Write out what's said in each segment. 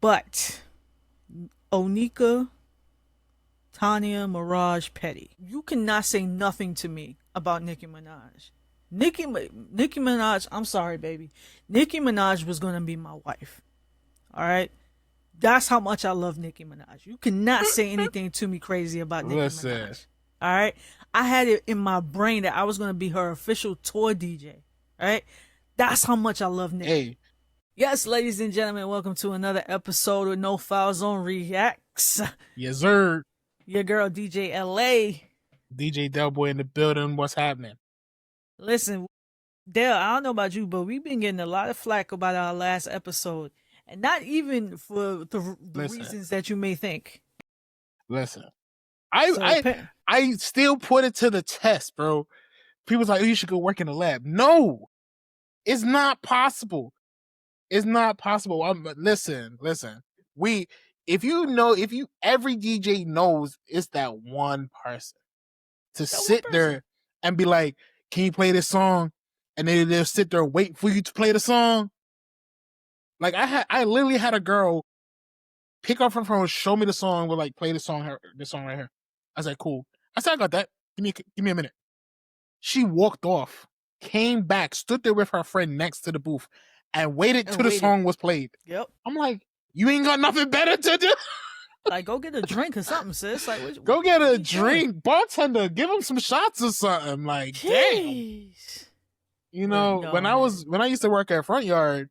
But Onika, Tanya, Mirage, Petty, you cannot say nothing to me about Nicki Minaj. Nicki Minaj, I'm sorry, baby. Nicki Minaj was gonna be my wife. All right, that's how much I love Nicki Minaj. You cannot say anything to me crazy about Nicki Listen, Minaj. All right, I had it in my brain that I was gonna be her official tour DJ. All right, that's how much I love Nicki. hey, Yes, ladies and gentlemen, welcome to another episode of No Foul Zone Reacts. yes, sir. Your girl DJ L.A. DJ Delboy in the building. What's happening? Listen, Dale, I don't know about you, but we've been getting a lot of flack about our last episode, and not even for the Listen, reasons that you may think. listen. So, I still put it to the test, bro. People's like, oh, you should go work in the lab. No, it's not possible. It's not possible. Listen. Every DJ knows it's that one person to sit there and be like, can you play this song? And they'll sit there and wait for you to play the song. Like I literally had a girl pick up her phone, show me the song, but like play the song right here. I was like, cool. I said, I got that. Give me a minute. She walked off, came back, stood there with her friend next to the booth, and waited till the song was played. Yep. I'm like, you ain't got nothing better to do? Like, go get a drink or something, sis. Like, go get a drink. Bartender, give him some shots or something. Like, jeez. Damn. You know, when I used to work at Front Yard,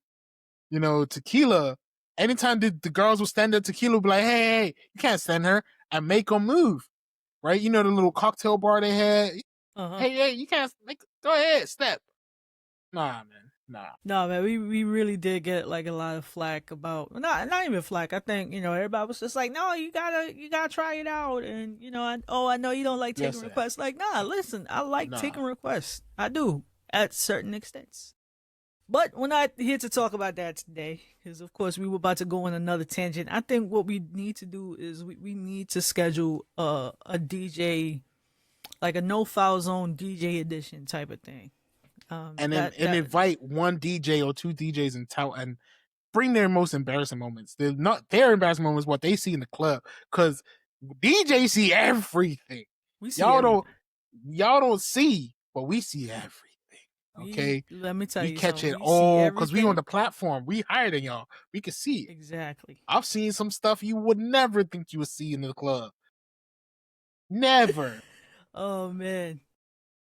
you know, tequila, anytime the girls would stand at tequila, would be like, hey, you can't stand her, and make them move. Right? You know, the little cocktail bar they had. Hey, you can't go ahead, step. Nah, man. No, man, we really did get like a lot of flack about not even flack. I think, you know, everybody was just like, no, you gotta try it out, and you know, I know you don't like taking requests. Like, nah, listen, I like taking requests. I do at certain extents. But we're not here to talk about that today, because of course we were about to go on another tangent. I think what we need to do is we need to schedule a DJ, like a No Foul Zone DJ edition type of thing. And invite one DJ or two DJs and bring their most embarrassing moments. They're not their embarrassing moments, what they see in the club, because DJs see everything. Y'all don't see, but we see everything. Okay, let me tell you, we catch it all because we on the platform. We higher than y'all. We can see it. Exactly. I've seen some stuff you would never think you would see in the club. Never. Oh man.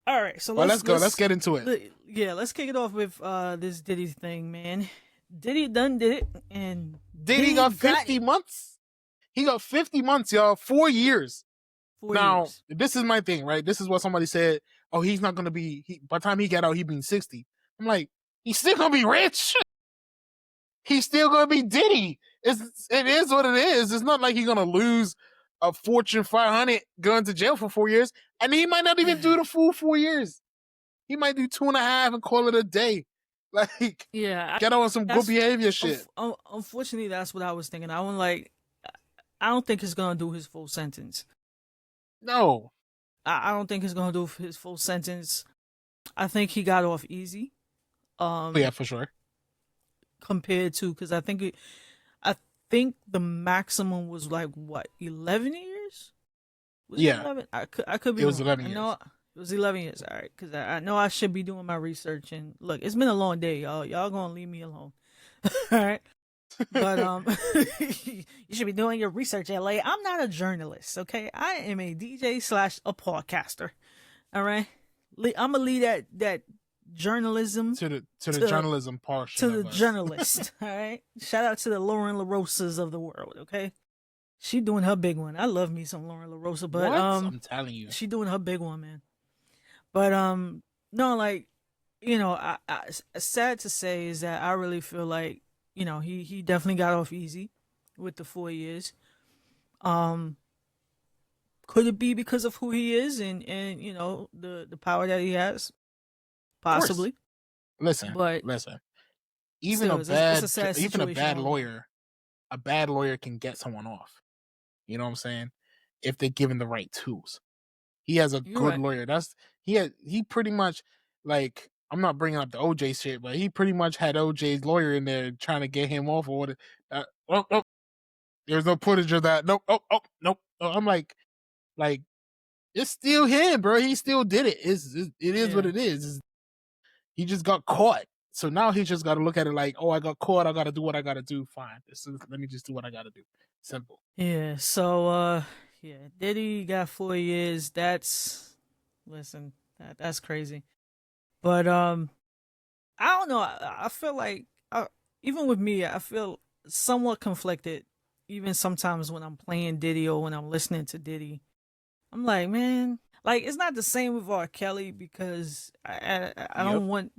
All right, so let's go. Let's get into it. Yeah, let's kick it off with this Diddy thing, man. Diddy done did it, and Diddy got 50 months. He got 50 months, y'all. 4 years. 4 now, years. This is my thing, right? This is what somebody said. Oh, he's not gonna be. By the time he get out, he being 60. I'm like, he's still gonna be rich. He's still gonna be Diddy. It is what it is. It's not like he's gonna lose a Fortune 500 going to jail for 4 years, and he might not even do the full 4 years. He might do 2.5 and call it a day. Like, yeah, get on some good behavior shit. Unfortunately, that's what I was thinking. I don't think he's gonna do his full sentence. No, I don't think he's gonna do his full sentence. I think he got off easy. Yeah, for sure. Compared to, because I think the maximum was like what, 11 years? Was it 11? I could be. It was wrong. 11 years. It was 11 years. All right, because I know I should be doing my research, and look, it's been a long day, y'all. Y'all gonna leave me alone. All right. But you should be doing your research, LA. I'm not a journalist, okay? I am a DJ / a podcaster. All right. I'm gonna leave that journalism to the journalism portion to the journalist. All right. Shout out to the Lauren LaRosas of the world. Okay. She doing her big one. I love me some Lauren LaRosa, but I'm telling you, she doing her big one, man. But no, like, you know, I sad to say is that I really feel like, you know, he definitely got off easy with the 4 years. Could it be because of who he is and you know, the power that he has? Possibly. Listen. Even still, a bad lawyer can get someone off. You know what I'm saying? If they're given the right tools. He has a good lawyer. He pretty much, like, I'm not bringing up the OJ shit, but he pretty much had OJ's lawyer in there trying to get him off or There's no footage of that. Nope. Oh, nope. I'm like, it's still him, bro. He still did it. It is what it is. He just got caught. So now he just got to look at it like, oh, I got caught. I got to do what I got to do. Fine. Let me just do what I got to do. Simple. Yeah. So, Diddy got 4 years. Listen, that's crazy. But I don't know. I feel like even with me, I feel somewhat conflicted. Even sometimes when I'm playing Diddy or when I'm listening to Diddy, I'm like, man, like it's not the same with R. Kelly because I don't want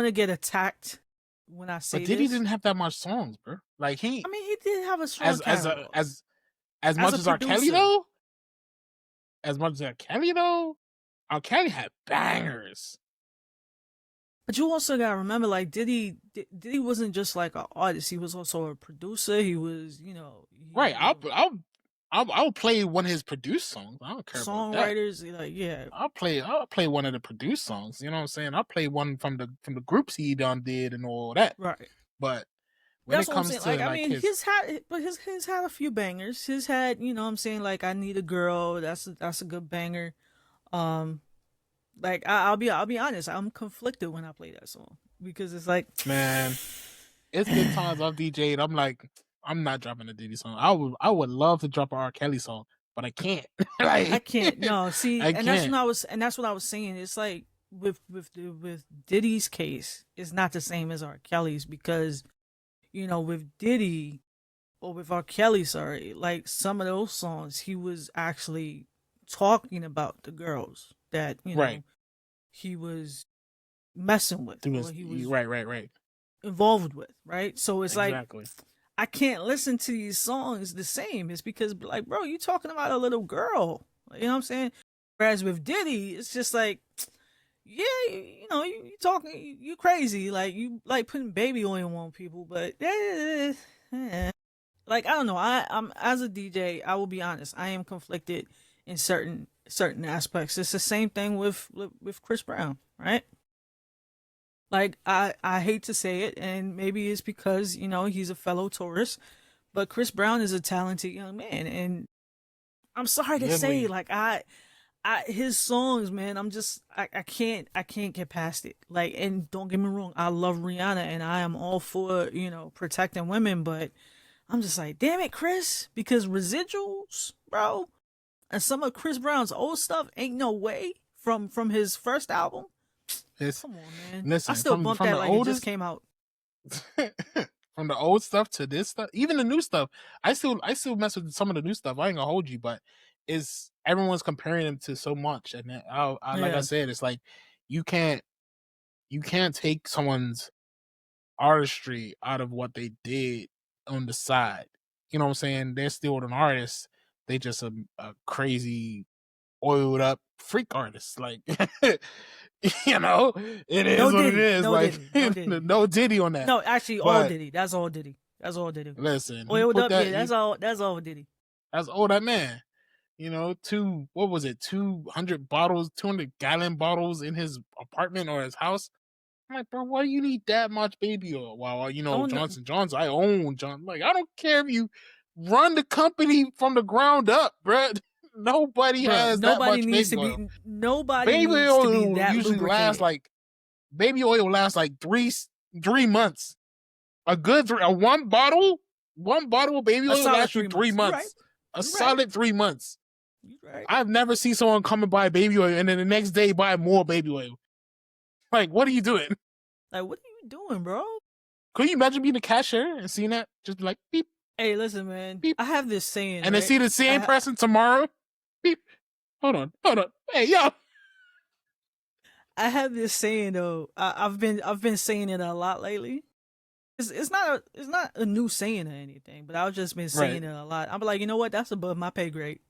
to get attacked when I say but Diddy this. didn't have that much songs, bro. Like he did have a strong catalog. As much as R. Kelly though. As much as R. Kelly though, R. Kelly had bangers. But you also gotta remember, like Diddy wasn't just like an artist; he was also a producer. He was, right. I'll play one of his produced songs. I don't care about that. Songwriters, like I'll play one of the produced songs. You know what I'm saying? I'll play one from the groups he done did and all that. Right. But when it comes to he's had a few bangers. He's had, what I'm saying, like I Need a Girl. That's a good banger. Like I'll be honest, I'm conflicted when I play that song because it's like, man, it's been times I've DJ'd. I'm like, I'm not dropping a Diddy song. I would love to drop an R. Kelly song, but I can't. Like, I can't. No, see, that's what I was saying. It's like with Diddy's case, it's not the same as R. Kelly's because, with Diddy or with R. Kelly, sorry, like some of those songs, he was actually talking about the girls that he was messing with, or he was right involved with, right? So it's exactly. Like I can't listen to these songs the same. It's because, like, bro, you talking about a little girl, you know what I'm saying? Whereas with Diddy, it's just like, yeah, you talking, you crazy, like you like putting baby oil on people, but like I don't know. I'm as a DJ, I will be honest, I am conflicted in certain aspects. It's the same thing with Chris Brown, right? Like I hate to say it, and maybe it's because he's a fellow tourist, but Chris Brown is a talented young man, and I'm sorry to say, like I his songs, man, I can't get past it. Like, and don't get me wrong, I love Rihanna, and I am all for protecting women, but I'm just like, damn it, Chris, because residuals, bro. And some of Chris Brown's old stuff ain't no way from his first album. Come on, man. Listen, I still bump that like it just came out. From the old stuff to this stuff, even the new stuff, I still mess with some of the new stuff. I ain't gonna hold you, but everyone's comparing them to so much, and like I said, it's like you can't take someone's artistry out of what they did on the side. You know what I'm saying? They're still an artist. They just a crazy oiled up freak artist. Like, it is what it is. No Diddy on that. No, actually, all Diddy. That's all Diddy. Listen, oiled up. That's all Diddy. That's all that man. 200 bottles, 200-gallon bottles in his apartment or his house. I'm like, bro, why do you need that much baby oil? Well, Johnson, I own John. Like, I don't care if you run the company from the ground up, bro. Nobody has that much baby oil. Nobody needs to be that usually lubricated. Baby oil lasts like 3 months. One bottle of baby oil lasts you 3 months. Right. A solid 3 months. Right. I've never seen someone come and buy baby oil and then the next day buy more baby oil. Like, what are you doing? Like, what are you doing, bro? Could you imagine being a cashier and seeing that? Just be like, beep. Hey, listen, man. Beep. I have this saying, and then see the same person tomorrow. Beep. Hold on. Hey, yo. I have this saying though. I've been saying it a lot lately. It's not a new saying or anything, but I've just been saying it a lot. I'm like, you know what? That's above my pay grade.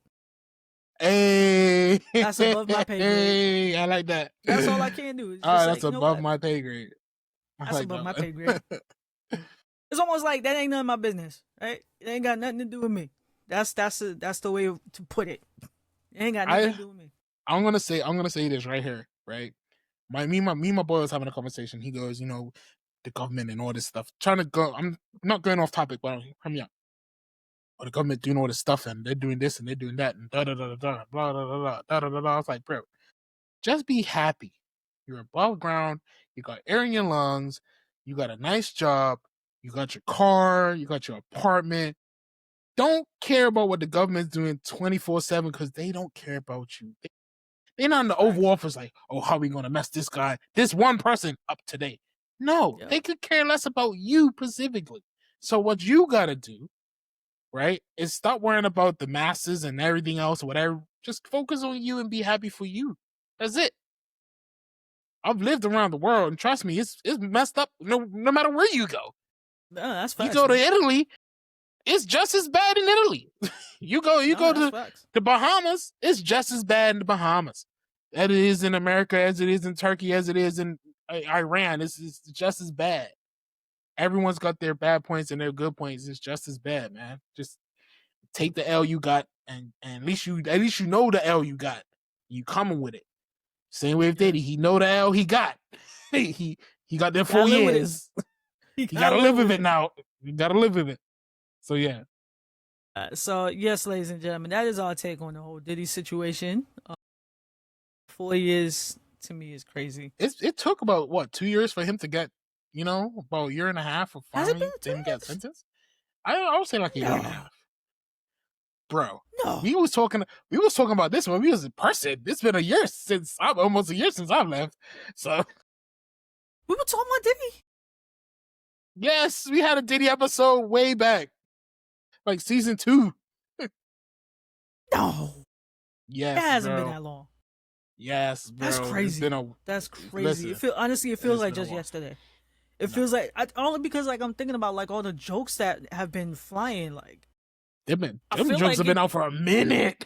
Hey, that's above my pay grade. Hey, I like that. That's all I can do. That's above my pay grade. That's above my pay grade. It's almost like that ain't none of my business, right? It ain't got nothing to do with me. That's the way to put it. It ain't got nothing to do with me. I'm gonna say this right here, right? Me and my boy was having a conversation. He goes, the government and all this stuff. Trying to go. I'm not going off topic, but hear me out. the government doing all this stuff and they're doing this and they're doing that and da da da da blah da da da da da da. I was like, bro, just be happy. You're above ground. You got air in your lungs. You got a nice job. You got your car. You got your apartment. Don't care about what the government's doing 24/7 because they don't care about you. They're not in the Oval Office like, oh, how are we going to mess this guy, this one person up today? No, they could care less about you specifically. So what you got to do, right, is stop worrying about the masses and everything else, whatever. Just focus on you and be happy for you. That's it. I've lived around the world, and trust me, it's messed up no matter where you go. No, that's facts, you go to Italy, it's just as bad in Italy. you go to the Bahamas, it's just as bad in the Bahamas. As it is in America, as it is in Turkey, as it is in Iran. It's just as bad. Everyone's got their bad points and their good points. It's just as bad, man. Just take the L you got, and at least you know the L you got. You coming with it. Same way with Diddy. He know the L he got. he got there 4 years. He gotta live with it now. You gotta live with it. So yeah. So yes, ladies and gentlemen, that is our take on the whole Diddy situation. 4 years to me is crazy. It took about what 2 years for him to get, about a year and a half of finally didn't get sentenced. I would say like a year and a half. Bro, no. We was talking about this when we was in person. It's been almost a year since I've left. So we were talking about Diddy. Yes, we had a Diddy episode way back, like season 2. No. Yes, that hasn't been that long. Yes, bro. That's crazy. That's crazy. It feels like just yesterday. It feels like only because like I'm thinking about like all the jokes that have been flying. Like them jokes have been out for a minute.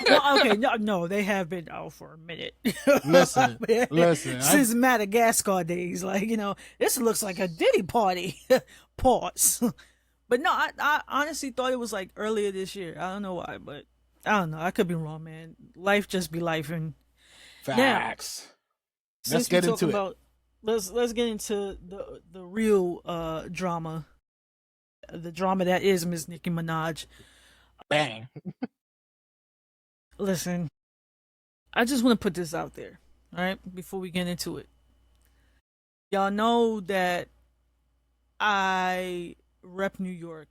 Well, okay, no, they have been out for a minute. Listen. Since Madagascar days, like this looks like a Diddy party. Pause. But no, I honestly thought it was like earlier this year. I don't know why, but I don't know. I could be wrong, man. Life just be life, and facts. Let's get into it. Let's get into the real drama. The drama that is Miss Nicki Minaj. Bang. Listen, I just want to put this out there, all right, before we get into it. Y'all know that I rep New York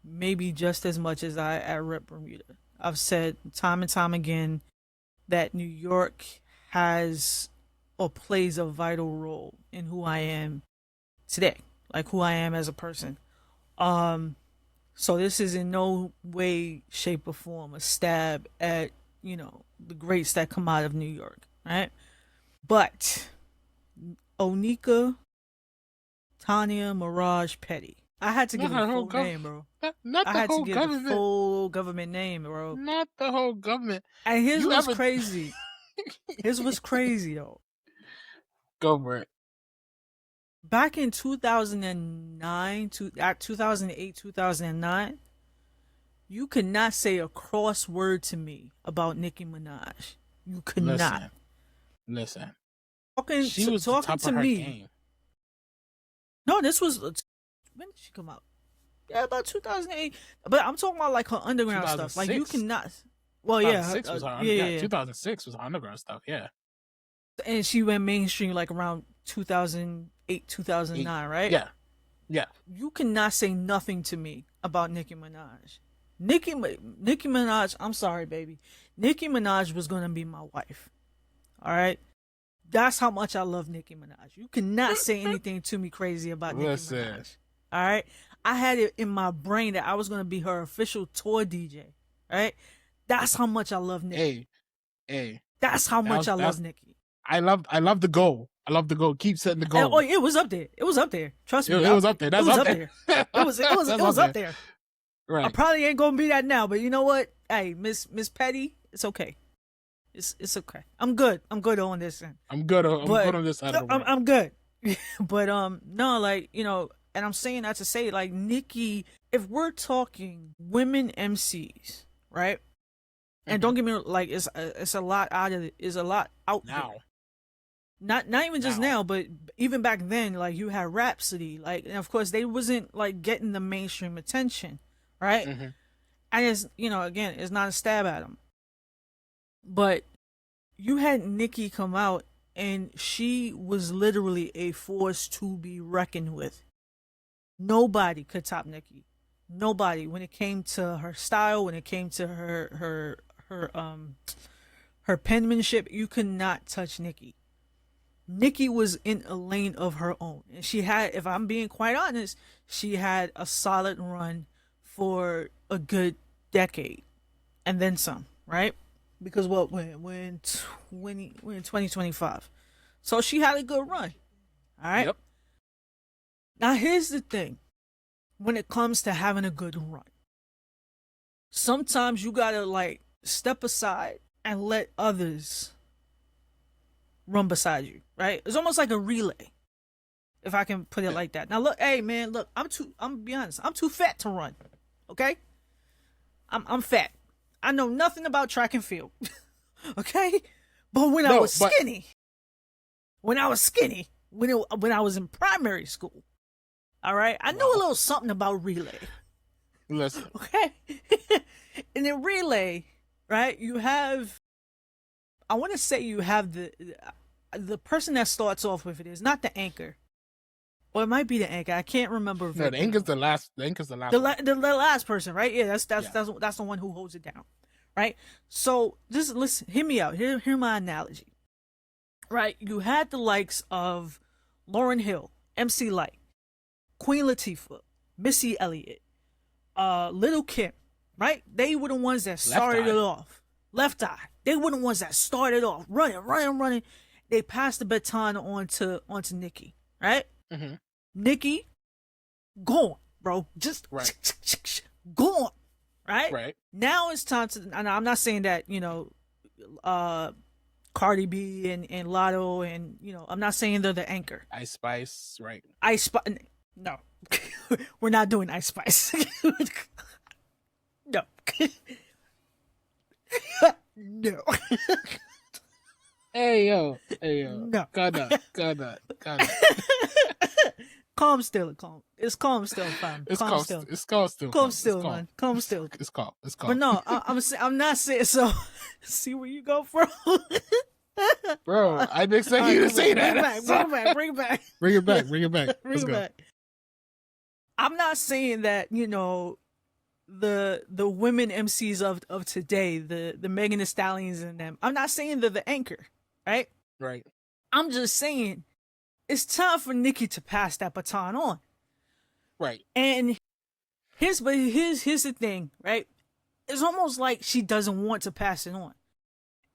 maybe just as much as I rep Bermuda. I've said time and time again that New York has or plays a vital role in who I am today, like who I am as a person. So this is in no way, shape, or form a stab at, the greats that come out of New York, right? But Onika Tanya Mirage Petty. I had to give her full name, bro. Not the whole government. The full government name, bro. Not the whole government. And his was crazy. His was crazy, though. Go for it. Back in 2008, 2009, you could not say a cross word to me about Nicki Minaj. You could not. Listen. She was talking to me. Game. No, this was when did she come out? Yeah, about 2008. But I'm talking about like her underground stuff. Like you cannot. Well, 2006 was her 2006 was her underground stuff. Yeah. And she went mainstream like around 2008, 2009, right? Yeah. Yeah. You cannot say nothing to me about Nicki Minaj. Nicki Minaj, I'm sorry, baby. Nicki Minaj was going to be my wife. All right? That's how much I love Nicki Minaj. You cannot say anything to me crazy about Nicki Minaj. All right? I had it in my brain that I was going to be her official tour DJ. All right? That's how much I love Nicki. Hey. That's how much I love Nicki. I love the goal. I love the goal. Keep setting the goal. And, it was up there. It was up there. Trust me. It was up there. That's up there. It was up there. Right. I probably ain't gonna be that now, but you know what? Hey, Miss Petty, it's okay. It's okay. I'm good. I'm good on this end. I'm good on this side of the way. I'm good. But no, like, and I'm saying that to say, like, Nicki, if we're talking women MCs, right? And don't get me like it's a lot out of it. Is a lot out now. There. Not even just now, but even back then, like you had Rhapsody, like, and of course they wasn't like getting the mainstream attention, right? Mm-hmm. and it's, you know, again, it's not a stab at him, but you had Nicki come out and she was literally a force to be reckoned with. Nobody could top Nicki. Nobody, when it came to her style, when it came to her penmanship, you could not touch Nicki. Nicki was in a lane of her own, and she had, if I'm being quite honest, she had a solid run for a good decade, and then some, right? Because what, when 2025, so she had a good run. All right. Yep. Now here's the thing: when it comes to having a good run, sometimes you gotta like step aside and let others run beside you, right? It's almost like a relay, if I can put it like that. Now look, hey man, look, I'm gonna be honest, I'm too fat to run. Okay? I'm fat. I know nothing about track and field. Okay? But when I was skinny, when I was in primary school, all right, I knew a little something about relay. Listen. Okay? And in relay, right, you have, I want to say you have the person that starts off with it is not the anchor. Or it might be the anchor. I can't remember. No, the anchor's the last. The anchor's the last. The last person, right? Yeah, that's the one who holds it down, right? So just listen, hear me out. Hear my analogy, right? You had the likes of Lauryn Hill, MC Lyte, Queen Latifah, Missy Elliott, Little Kim, right? They were the ones that started it off. Left Eye. They were the ones that started off running. They passed the baton onto Nicki, right? Mm-hmm. Nicki, gone, bro. Just gone, right? Right. Now it's time to. And I'm not saying that, you know, Cardi B and Lotto and, you know, I'm not saying they're the anchor. Ice Spice, right? Ice Spice, no, we're not doing Ice Spice. No. No. Hey yo. No. God. Calm still, calm. It's calm still, fam. It's calm still. It's calm still. Calm still, man. Calm still. It's calm. But no, I'm not saying so. See where you go from, bro. I didn't expect you to say that. Bring it back. Bring it back. Let's go. I'm not saying that, you know, the women MCs of today, the Megan Thee Stallions and them. I'm not saying they're the anchor, right? Right. I'm just saying it's time for Nicki to pass that baton on. Right. And here's the thing, right? It's almost like she doesn't want to pass it on.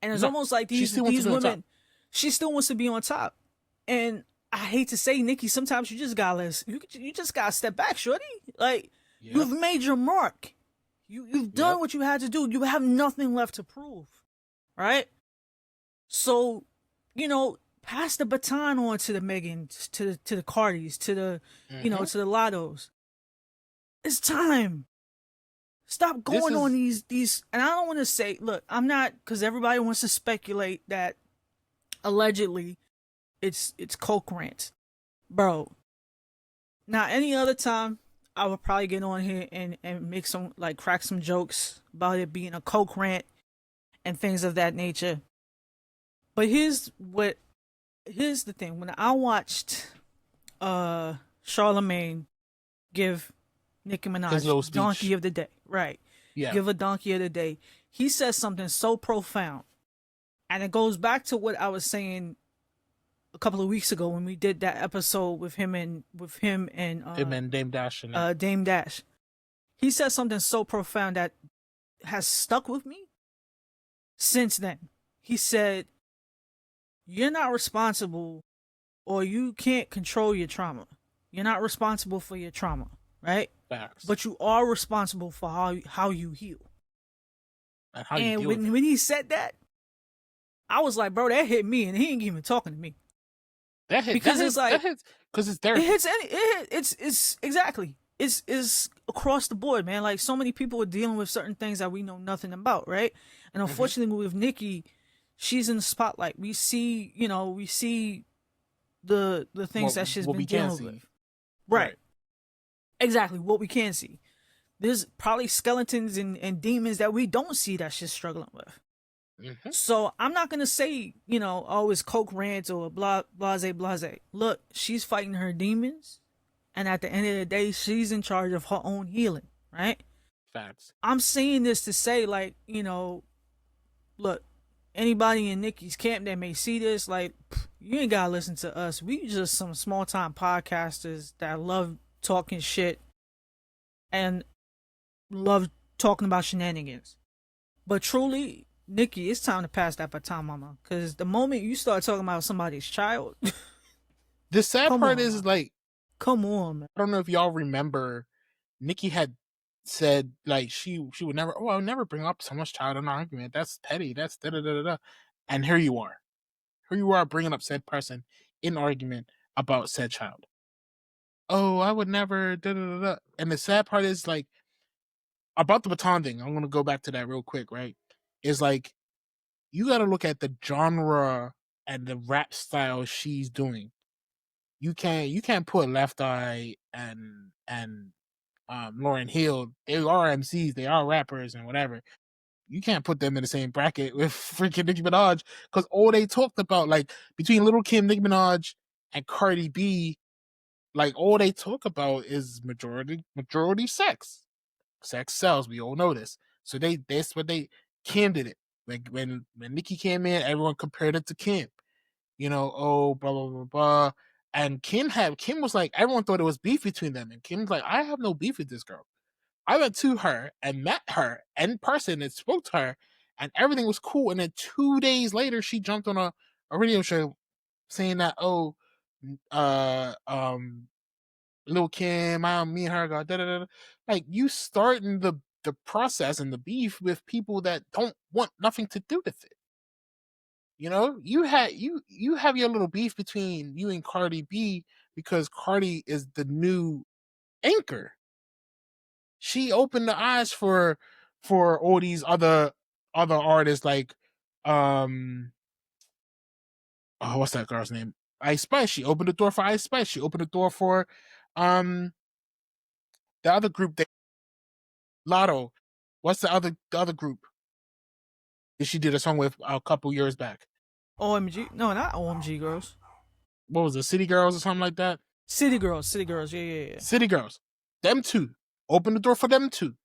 And it's almost like these women, she still wants to be on top. And I hate to say, Nicki, sometimes you just gotta step back, shorty. Like, you've made your mark. You've done what you had to do. You have nothing left to prove, right? So, you know, pass the baton on to the Megans, to the Cardis, to the you know, to the Lottos. It's time. Stop going on these, and I don't want to say, look, I'm not, because everybody wants to speculate that allegedly it's coke rant, bro. Now, any other time, I would probably get on here and make some, like, crack some jokes about it being a coke rant and things of that nature. But here's the thing. When I watched Charlemagne give Nicki Minaj Donkey of the Day, right? Yeah. Give a Donkey of the Day. He says something so profound. And it goes back to what I was saying a couple of weeks ago when we did that episode with him and Dame Dash Dame Dash. He said something so profound that has stuck with me since then. He said, "You're not responsible, or you can't control your trauma. You're not responsible for your trauma, right? Facts. But you are responsible for how you heal." And when he said that, I was like, bro, that hit me, and he ain't even talking to me. That hit because it's therapy. It's exactly. It's across the board, man. Like, so many people are dealing with certain things that we know nothing about, right? And unfortunately, with Nicki, she's in the spotlight. We see the things that she's been dealing with. Right. Exactly, what we can see. there's probably skeletons and demons that we don't see that she's struggling with. Mm-hmm. So I'm not gonna say, oh, it's coke rants or blah blase blase. Look, she's fighting her demons, and at the end of the day, she's in charge of her own healing, right? Facts. I'm saying this to say, like, look, anybody in Nicki's camp that may see this, like, you ain't gotta listen to us. We just some small time podcasters that love talking shit and love talking about shenanigans. But truly, Nicki, it's time to pass that baton, mama. Because the moment you start talking about somebody's child, the sad part is like, come on, man. I don't know if y'all remember, Nicki had said like she would never. Oh, I'll never bring up someone's child in an argument. That's petty. That's da da da da. And here you are bringing up said person in argument about said child. Oh, I would never da da da da. And the sad part is like about the baton thing. I'm gonna go back to that real quick. Right? Is like you got to look at the genre and the rap style she's doing. You can't put Left Eye and Lauryn Hill. They are MCs, they are rappers and whatever. You can't put them in the same bracket with freaking Nicki Minaj because all they talked about, like between Little Kim, Nicki Minaj, and Cardi B, like all they talk about is majority sex. Sex sells. We all know this. So that's what they Kim did it. Like when Nicki came in, everyone compared it to Kim. Oh, blah blah blah blah. And Kim was like, everyone thought it was beef between them. And Kim's like, I have no beef with this girl. I went to her and met her in person and spoke to her, and everything was cool. And then 2 days later, she jumped on a radio show saying that, Lil Kim, me and her got da da da. Like you starting the process and the beef with people that don't want nothing to do with it. You have your little beef between you and Cardi B because Cardi is the new anchor. She opened the eyes for all these other artists like what's that girl's name? Ice Spice. She opened the door for Ice Spice. She opened the door for the other group that Lotto. What's the other group that she did a song with a couple years back? OMG? No, not OMG Girls. What was it? City Girls or something like that? City Girls. Yeah. City Girls. Them two. Open the door for them two.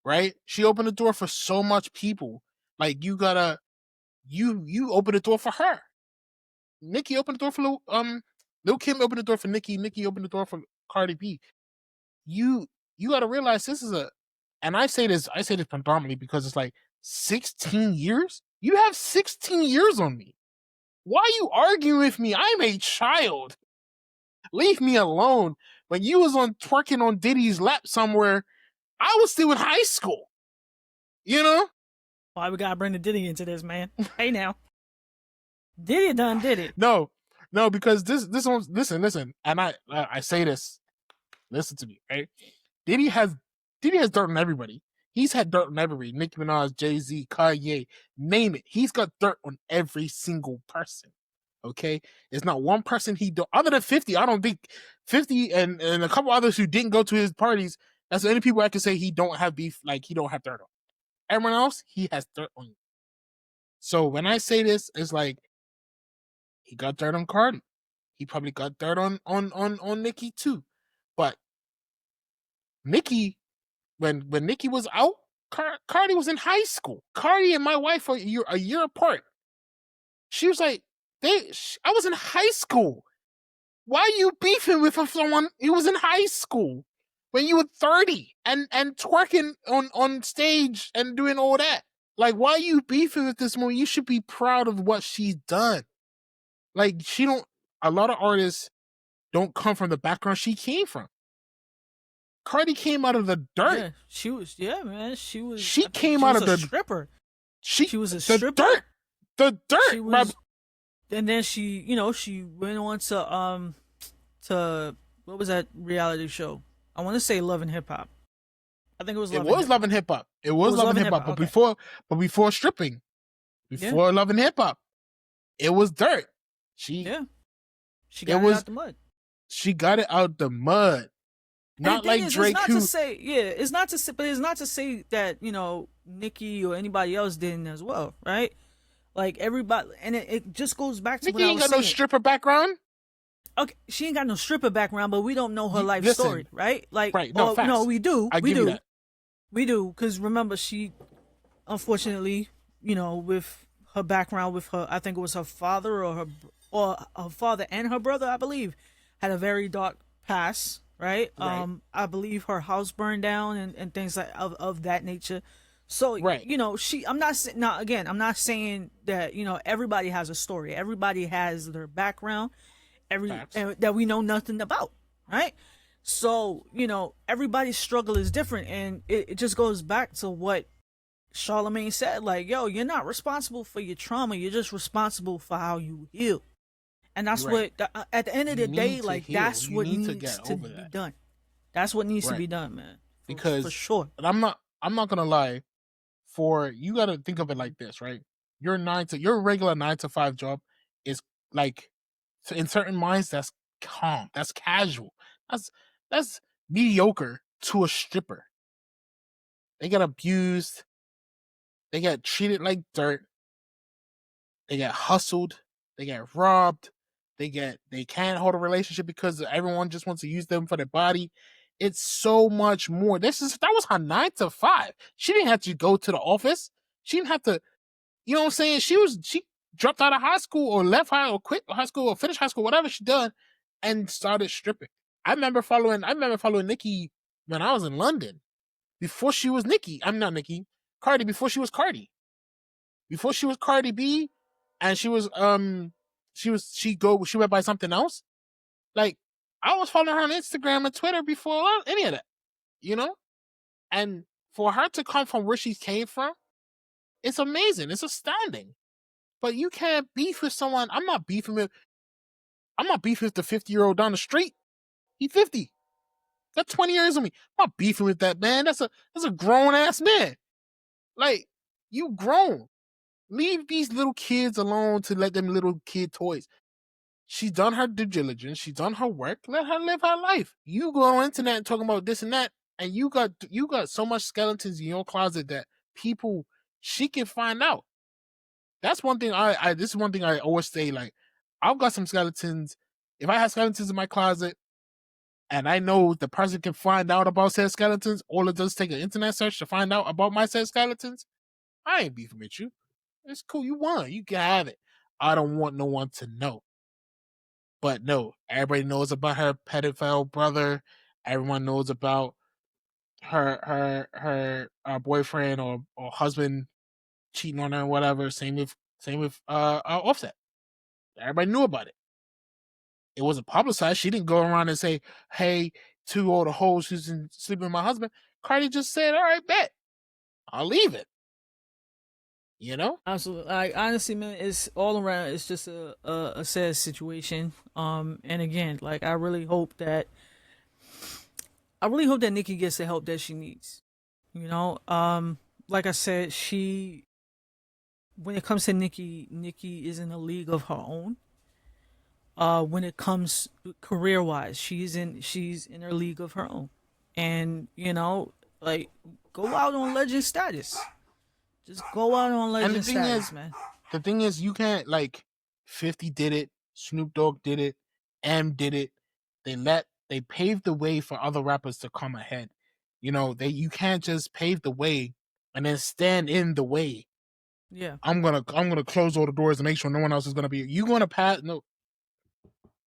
Right? She opened the door for so much people. Like you gotta you open the door for her. Nicki opened the door for Lil Kim opened the door for Nicki. Nicki opened the door for Cardi B. You gotta realize this is and I say this predominantly because it's like 16 years? You have 16 years on me. Why are you arguing with me? I'm a child. Leave me alone. When you was twerking on Diddy's lap somewhere, I was still in high school. Why we gotta bring the Diddy into this, man? Hey now. Diddy done did it. No, because this one, listen, and I say this. Listen to me, right? Diddy has dirt on everybody. He's had dirt on everybody. Nicki Minaj, Jay-Z, Kanye, name it. He's got dirt on every single person. Okay? There's not one person he don't, other than 50, I don't think 50 and a couple others who didn't go to his parties, that's the only people I can say he don't have beef, like he don't have dirt on. Everyone else, he has dirt on. So when I say this, it's like he got dirt on Cardi. He probably got dirt on Nicki too. But Nicki, when Nicki was out, Cardi was in high school. Cardi and my wife are a year apart. She was like, I was in high school. Why are you beefing with someone who was in high school when you were 30 and twerking on stage and doing all that? Like, why are you beefing with this woman? You should be proud of what she's done. Like, a lot of artists don't come from the background she came from. Cardi came out of the dirt. Yeah, she was. She came out of the stripper. She was a stripper. The dirt. And then she went on to what was that reality show? I want to say Love and Hip Hop. I think it was. Love and Hip Hop. It was Love and Hip Hop. But before stripping, before Love and Hip Hop, it was dirt. She got it out the mud. She got it out the mud. And the Not thing like is, it's Drake, not to who say, yeah, it's not to say, but it's not to say that Nicki or anybody else didn't as well, right? Like everybody, and it just goes back to what Nicki I ain't was got no saying. stripper background. Okay, she ain't got no stripper background, but we don't know her life story, Listen, right? Like, right? No, oh no, facts. we do, I give you that. because remember, she unfortunately, with her background, with her, I think it was her father or her father and her brother, I believe, had a very dark past, right? Right. I believe her house burned down and things like of that nature. So Right. I'm not now again. I'm not saying that everybody has a story. Everybody has their background, Facts. that we know nothing about, right? So everybody's struggle is different, and it just goes back to what Charlemagne said, like, yo, you're not responsible for your trauma. You're just responsible for how you heal. And that's Right. what, at the end of You the day, need to like, heal. that's You what need to needs get to over be that. done. That's what needs to Right. be done, man. For Because sure. and I'm not gonna lie, you gotta think of it like this, right? Your regular 9 to 5 job is like, in certain minds, that's calm, that's casual, that's that's mediocre to a stripper. They get abused, they get treated like dirt, they get hustled, they get robbed, they can't hold a relationship because everyone just wants to use them for their body. It's so much more. That was her 9 to 5. She didn't have to go to the office. She didn't have to, you know what I'm saying? She dropped out of high school or left high or quit high school or finished high school, whatever she done, and started stripping. I remember following Nicki when I was in London. Before she was Nicki. I'm not Nicki. Cardi before she was Cardi. Before she was Cardi B, and she went by something else. Like, I was following her on Instagram and Twitter before any of that, you know? And for her to come from where she came from, it's amazing. It's astounding. But you can't beef with someone. I'm not beefing with the 50-year-old down the street. He 50. Got 20 years on me. I'm not beefing with that man. That's a grown ass man. Like, you grown. Leave these little kids alone to let them little kid toys. She's done her due diligence. She's done her work. Let her live her life. You go on internet and talking about this and that, and you got so much skeletons in your closet that people she can find out. That's one thing this is one thing I always say, like, I've got some skeletons. If I have skeletons in my closet and I know the person can find out about said skeletons, all it does is take an internet search to find out about my said skeletons, I ain't beefing with you. It's cool. You won. You can have it. I don't want no one to know. But no, everybody knows about her pedophile brother. Everyone knows about her boyfriend or husband cheating on her or whatever. Same with Offset. Everybody knew about it. It wasn't publicized. She didn't go around and say, "Hey, to all the hoes who's sleeping with my husband." Cardi just said, "All right, bet. I'll leave it." You know? Absolutely. Like, honestly, man, it's all around. It's just a sad situation. And again, like, I really hope that Nikki gets the help that she needs. Like I said, when it comes to Nikki is in a league of her own. When it comes career wise, she's in her league of her own, and like, go out on legend status. Just go out on And legend status, man. the thing is, you can't, like, 50 did it, Snoop Dogg did it, M did it. They paved the way for other rappers to come ahead. You can't just pave the way and then stand in the way. Yeah. I'm gonna close all the doors and make sure no one else is gonna be. You're gonna pass. No,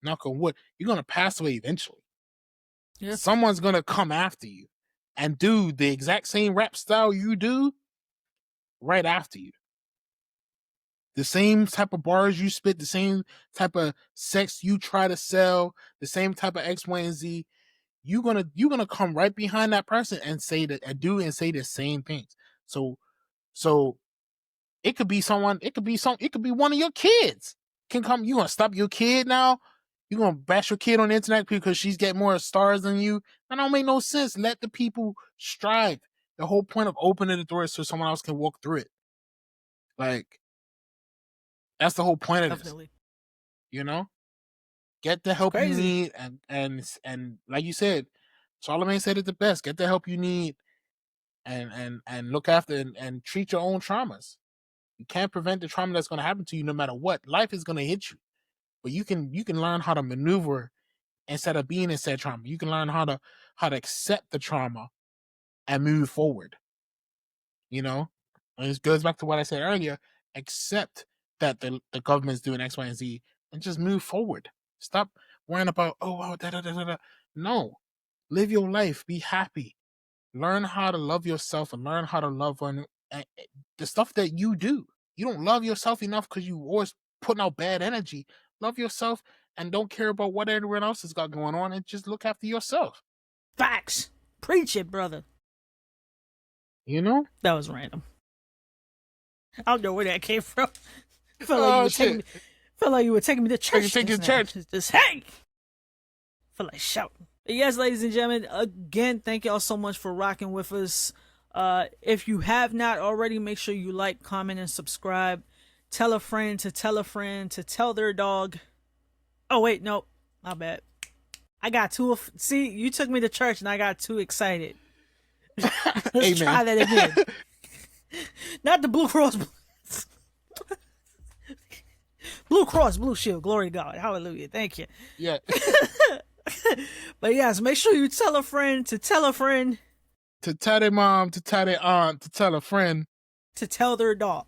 knock on wood. You're gonna pass away eventually. Yeah. Someone's gonna come after you and do the exact same rap style you do right after you. The same type of bars you spit, the same type of sex you try to sell, the same type of X, Y, and Z. You're gonna come right behind that person and say that and do and say the same things. So it could be someone, it could be one of your kids. Can come, you gonna stop your kid now? You gonna bash your kid on the internet because she's getting more stars than you? That don't make no sense. Let the people strive. The whole point of opening the doors so someone else can walk through it. Like, that's the whole point of Definitely. this. You know? Get the It's help you crazy. need, and like you said, Charlamagne said it the best. Get the help you need, and look after and treat your own traumas. You can't prevent the trauma that's going to happen to you no matter what. Life is going to hit you, but you can learn how to maneuver instead of being in said trauma. You can learn how to accept the trauma and move forward. You know, and it goes back to what I said earlier. Accept that the government's doing X, Y, and Z, and just move forward. Stop worrying about No, live your life. Be happy. Learn how to love yourself and learn how to love the stuff that you do. You don't love yourself enough because you always putting out bad energy. Love yourself and don't care about what everyone else has got going on, and just look after yourself. Facts. Preach it, brother. You know? That was random. I don't know where that came from. Felt like you were taking me to church. Take you to church. Just hey. Feel like shouting. Yes, ladies and gentlemen, again, thank y'all so much for rocking with us. If you have not already, make sure you like, comment, and subscribe. Tell a friend to tell a friend to tell their dog. Oh, wait, no. My bad. I got too... See, you took me to church and I got too excited. Let's try that again. Not the Blue Cross... Blue Cross Blue Shield. Glory to God. Hallelujah. Thank you. Yeah. But yes, make sure you tell a friend to tell a friend. To tell their mom, to tell their aunt, to tell a friend. To tell their dog.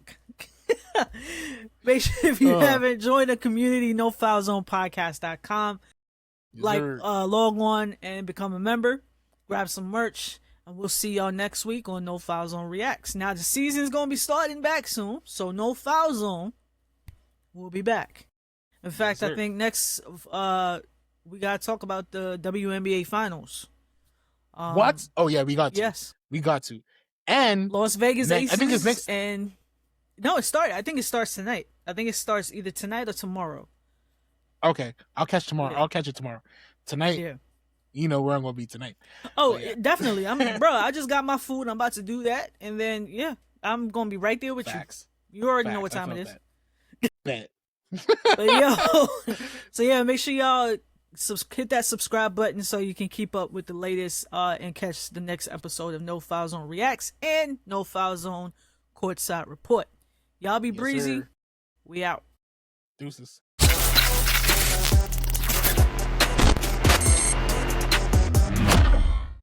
Make sure if you haven't joined the community, NoFileZonePodcast.com. Log on and become a member. Grab some merch. And we'll see y'all next week on No File Zone Reacts. Now, the season's going to be starting back soon. So, No File Zone will be back. In fact, I think next... we gotta talk about the WNBA finals. What? Oh yeah, we got to. Yes, we got to. And Las Vegas Aces. I think it's next. And no, it started. I think it starts tonight. I think it starts either tonight or tomorrow. Okay, I'll catch tomorrow. Yeah. I'll catch it tomorrow. Tonight, yeah. You know where I'm gonna be tonight. Oh, so, yeah. Definitely. Bro, I just got my food. I'm about to do that, and then I'm gonna be right there with Facts. You. You already know what time it is. Bet. But yo, so yeah, make sure y'all hit that subscribe button so you can keep up with the latest and catch the next episode of No File Zone Reacts and No File Zone Courtside Report. Y'all be breezy. Sir. We out. Deuces.